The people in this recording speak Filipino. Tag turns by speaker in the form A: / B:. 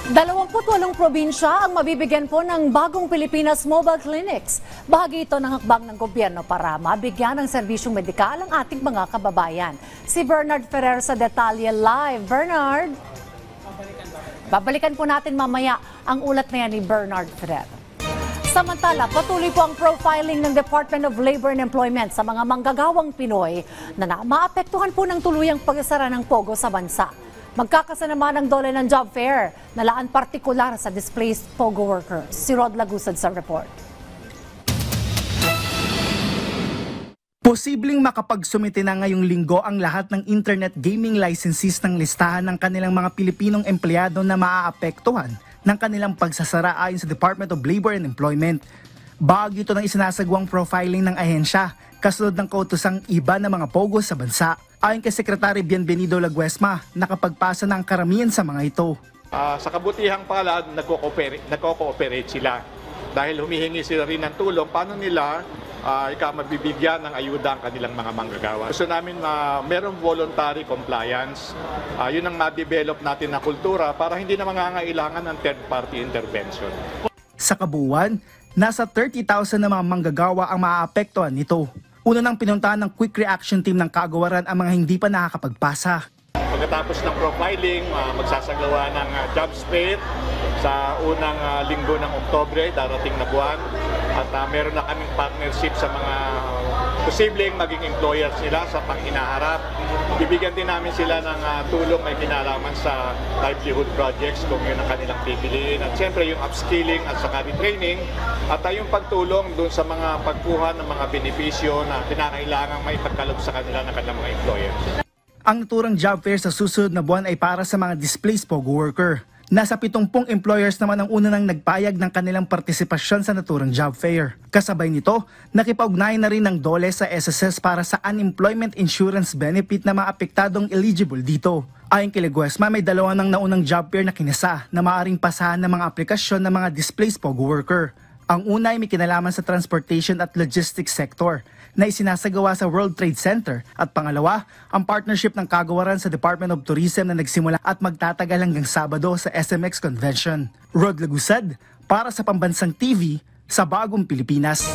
A: 28 probinsya ang mabibigyan po ng bagong Pilipinas Mobile Clinics. Bahagi ito ng hakbang ng gobyerno para mabigyan ng serbisyong medikal ang ating mga kababayan. Si Bernard Ferrer sa Detalye Live. Bernard? Babalikan po natin mamaya ang ulat na yan ni Bernard Ferrer. Samantala, patuloy po ang profiling ng Department of Labor and Employment sa mga manggagawang Pinoy na maapektuhan po ng tuluyang pagsasara ng POGO sa bansa. Magkakasama ng dole ng job fair na laan partikular sa displaced POGO workers. Si Rod Lagusad sa report.
B: Posibleng makapagsumite na ngayong linggo ang lahat ng internet gaming licensees ng listahan ng kanilang mga Pilipinong empleyado na maaapektuhan ng kanilang pagsasara ayon sa Department of Labor and Employment. Bahagi ito ng isinasagawang profiling ng ahensya kasunod ng kautosang iba ng mga POGO sa bansa. Ayon kay Secretary Bienvenido Laguesma, nakapagpasa na ang karamihan sa mga ito.
C: Sa kabutihang palad, nagko-cooperate sila. Dahil humihingi sila rin ng tulong, paano nila mabibigyan ng ayuda ang kanilang mga manggagawa. Gusto namin na merong voluntary compliance. Yun ang ma-develop natin na kultura para hindi na mangangailangan ng third-party intervention.
B: Sa kabuuan, nasa 30,000 na mga manggagawa ang maaapektuhan nito. Una nang pinuntahan ng Quick Reaction Team ng Kagawaran ang mga hindi pa nakakapagpasa.
C: Pagkatapos ng profiling, magsasagawa ng job fair sa unang linggo ng Oktubre, darating na buwan. At meron na kaming partnership sa mga posibleng maging employers nila sa pang-inaharap. Bibigyan din namin sila ng tulong may kinalaman sa livelihood projects kung yun ang kanilang pipiliin. At siyempre yung upskilling at saka retraining at yung pagtulong dun sa mga pagkuha ng mga benepisyo na kinakailangan may pagkalog sa kanila ng kanilang mga employers.
B: Ang naturang job fair sa susunod na buwan ay para sa mga displaced POGO worker. Nasa 70 employers naman ang una nang nagpayag ng kanilang partisipasyon sa naturang job fair. Kasabay nito, nakipag-ugnayan na rin ng DOLE sa SSS para sa unemployment insurance benefit na mga apektadong eligible dito. Ayon kay Laguesma, may dalawa ng naunang job fair na kinasa na maaaring pasahan ng mga aplikasyon ng mga displaced POGO worker. Ang una ay may kinalaman sa transportation at logistics sector na isinasagawa sa World Trade Center at pangalawa, ang partnership ng Kagawaran sa Department of Tourism na nagsimula at magtatagal hanggang Sabado sa SMX Convention. Rod Lagusad para sa Pambansang TV sa Bagong Pilipinas.